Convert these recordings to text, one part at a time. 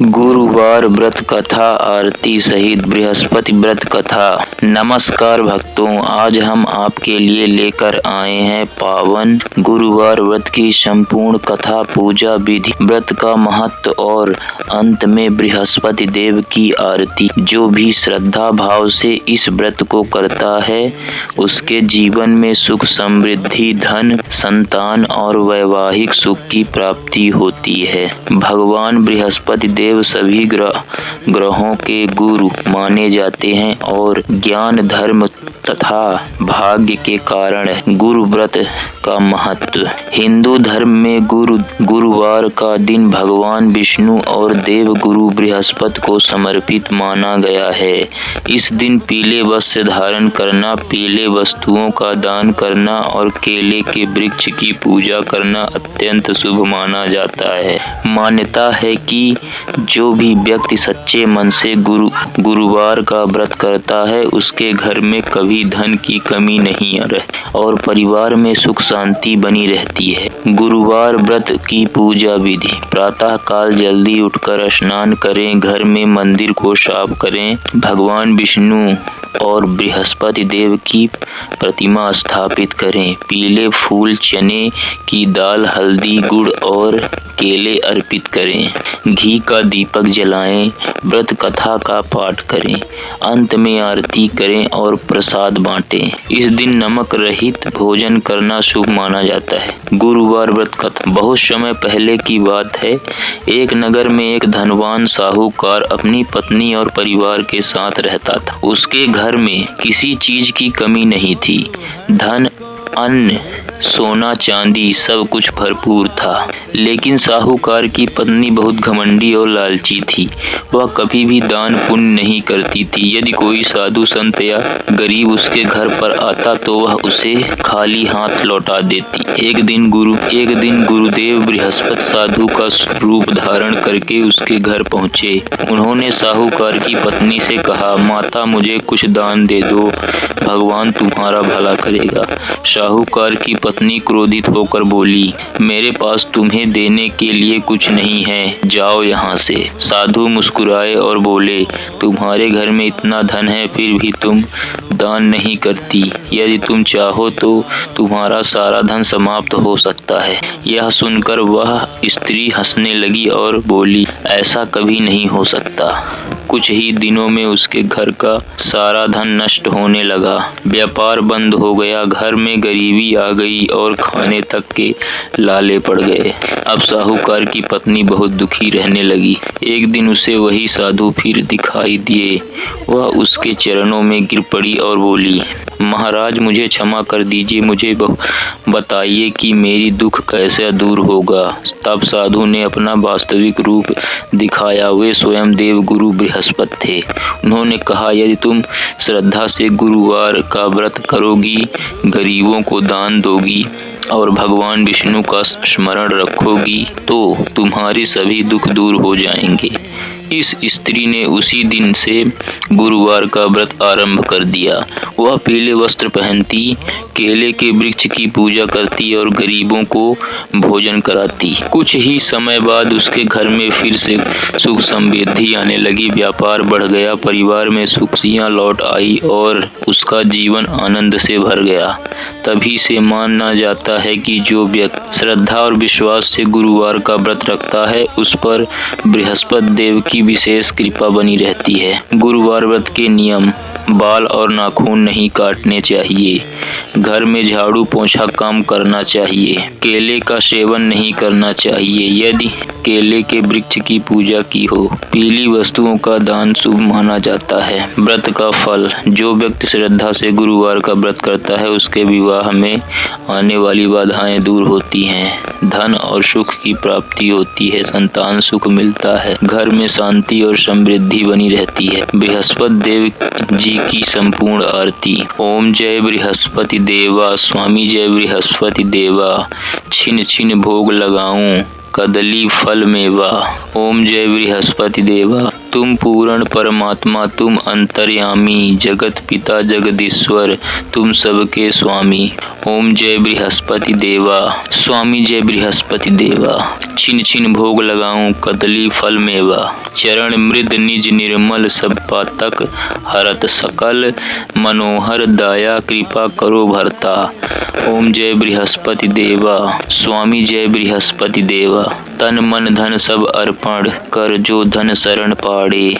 गुरुवार व्रत कथा आरती सहित बृहस्पति व्रत कथा। नमस्कार भक्तों, आज हम आपके लिए लेकर आए हैं पावन गुरुवार व्रत की संपूर्ण कथा, पूजा विधि, व्रत का महत्व और अंत में बृहस्पति देव की आरती। जो भी श्रद्धा भाव से इस व्रत को करता है उसके जीवन में सुख, समृद्धि, धन, संतान और वैवाहिक सुख की प्राप्ति होती है। भगवान बृहस्पति देव सभी ग्रहों के गुरु माने जाते हैं और ज्ञान, धर्म तथा भाग्य के कारण गुरु व्रत का महत्व। हिंदू धर्म में गुरुवार का दिन भगवान विष्णु और देव गुरु बृहस्पति को समर्पित माना गया है। इस दिन पीले वस्त्र धारण करना, पीले वस्तुओं का दान करना और केले के वृक्ष की पूजा करना अत्यंत शुभ माना जाता है। मान्यता है कि जो भी व्यक्ति सच्चे मन से गुरुवार का व्रत करता है उसके घर में कभी धन की कमी नहीं रहती और परिवार में सुख शांति बनी रहती है। गुरुवार व्रत की पूजा विधि। प्रातः काल जल्दी उठकर स्नान करें, घर में मंदिर को साफ करें, भगवान विष्णु और बृहस्पति देव की प्रतिमा स्थापित करें, पीले फूल, चने की दाल, हल्दी, गुड़ और केले अर्पित करें, घी का दीपक जलाएं, व्रत कथा का पाठ करें, अंत में आरती करें और प्रसाद बांटें। इस दिन नमक रहित भोजन करना शुभ माना जाता है। गुरुवार व्रत कथा। बहुत समय पहले की बात है, एक नगर में एक धनवान साहूकार अपनी पत्नी और परिवार के साथ रहता था। उसके घर में किसी चीज की कमी नहीं थी। धन, अन्न, सोना, चांदी सब कुछ भरपूर था। लेकिन साहूकार की पत्नी बहुत घमंडी और लालची थी। वह कभी भी दान पुण्य नहीं करती थी। यदि कोई साधु संत या गरीब उसके घर पर आता तो वह उसे खाली हाथ लौटा देती। एक दिन गुरुदेव बृहस्पति साधु का रूप धारण करके उसके घर पहुँचे। उन्होंने साहूकार की पत्नी से कहा, माता मुझे कुछ दान दे दो, भगवान तुम्हारा भला करेगा। साहूकार की पत्नी क्रोधित होकर बोली, मेरे पास तुम्हें देने के लिए कुछ नहीं है, जाओ यहाँ से। साधु मुस्कुराए और बोले, तुम्हारे घर में इतना धन है फिर भी तुम दान नहीं करती। यदि तुम चाहो तो तुम्हारा सारा धन समाप्त हो सकता है। यह सुनकर वह स्त्री हंसने लगी और बोली, ऐसा कभी नहीं हो सकता। कुछ ही दिनों में उसके घर का सारा धन नष्ट होने लगा, व्यापार बंद हो गया, घर में गरीबी आ गई और खाने तक के लाले पड़ गए। अब साहूकार की पत्नी बहुत दुखी रहने लगी। एक दिन उसे वही साधु फिर दिखाई दिए। वह उसके चरणों में गिर पड़ी और बोली, महाराज मुझे क्षमा कर दीजिए, मुझे बताइए कि मेरी दुख कैसे दूर होगा। तब साधु ने अपना वास्तविक रूप दिखाया। वे स्वयं देव गुरु बृहस्पति थे। उन्होंने कहा, यदि तुम श्रद्धा से गुरुवार का व्रत करोगी, गरीबों को दान दोगी और भगवान विष्णु का स्मरण रखोगी तो तुम्हारे सभी दुख दूर हो जाएंगे। इस स्त्री ने उसी दिन से गुरुवार का व्रत आरंभ कर दिया। वह पीले वस्त्र पहनती, केले के वृक्ष की पूजा करती और गरीबों को भोजन कराती। कुछ ही समय बाद उसके घर में फिर से सुख समृद्धि आने लगी, व्यापार बढ़ गया, परिवार में खुशियां लौट आई और उसका जीवन आनंद से भर गया। तभी से माना जाता है कि जो व्यक्ति श्रद्धा और विश्वास से गुरुवार का व्रत रखता है उस पर बृहस्पति देव की विशेष कृपा बनी रहती है। गुरुवार व्रत के नियम। बाल और नाखून नहीं काटने चाहिए, घर में झाड़ू पोंछा काम करना चाहिए, केले का सेवन नहीं करना चाहिए यदि केले के वृक्ष की पूजा की हो, पीली वस्तुओं का दान शुभ माना जाता है। व्रत का फल। जो व्यक्ति श्रद्धा से गुरुवार का व्रत करता है उसके विवाह में आने वाली बाधाएं दूर होती हैं, धन और सुख की प्राप्ति होती है, संतान सुख मिलता है, घर में शांति और समृद्धि बनी रहती है। बृहस्पति देव जी की संपूर्ण आरती। ओम जय बृहस्पति देवा, स्वामी जय बृहस्पति देवा, छिन छिन भोग लगाऊं, कदली फल मेवा। ओम जय बृहस्पति देवा। तुम पूर्ण परमात्मा, तुम अंतर्यामी, जगत पिता जगदीश्वर, तुम सबके स्वामी। ओम जय बृहस्पति देवा। स्वामी जय बृहस्पति देवा। छिन छिन भोग लगाऊं कदली फल मेवा, चरण मृद निज निर्मल सब पातक, हरत सकल मनोहर दाया कृपा करो भरता। ओम जय बृहस्पति देवा। स्वामी जय बृहस्पति देवा। तन मन धन सब अर्पण कर जो धन शरण पाड़े,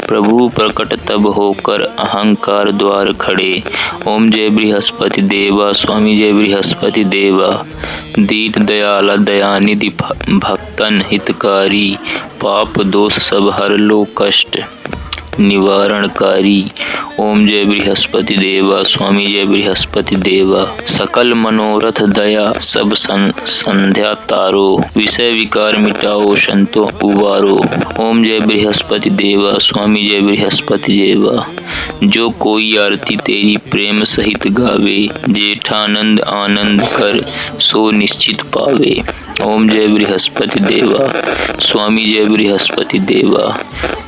प्रभु प्रकट तब होकर अहंकार द्वार खड़े। ओम जय बृहस्पति देवा। स्वामी जय बृहस्पति देवा। दीन दयाला दयानिधि भक्तन हितकारी, पाप दोष सब हर लो कष्ट निवारणकारी। ओम जय बृहस्पति देवा। स्वामी जय बृहस्पति देवा। सकल मनोरथ दया सब संध्या तारो, विषय विकार मिटाओ संतो उबारो। ओम जय बृहस्पति देवा। स्वामी जय बृहस्पति देवा। जो कोई आरती तेरी प्रेम सहित गावे, जेठानंद आनंद कर सो निश्चित पावे। ओम जय बृहस्पति देवा। स्वामी जय बृहस्पति देवा।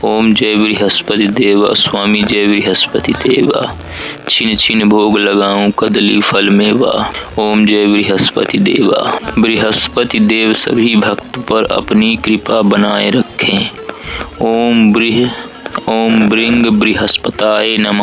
ओम जय बृहस्पति देवा। स्वामी जय बृहस्पति देवा। छिन छिन भोग लगाऊं कदली फल मेवा। ओम जय बृहस्पति देवा। बृहस्पति देव सभी भक्त पर अपनी कृपा बनाए रखें। ओम बृंग बृहस्पताय नमः।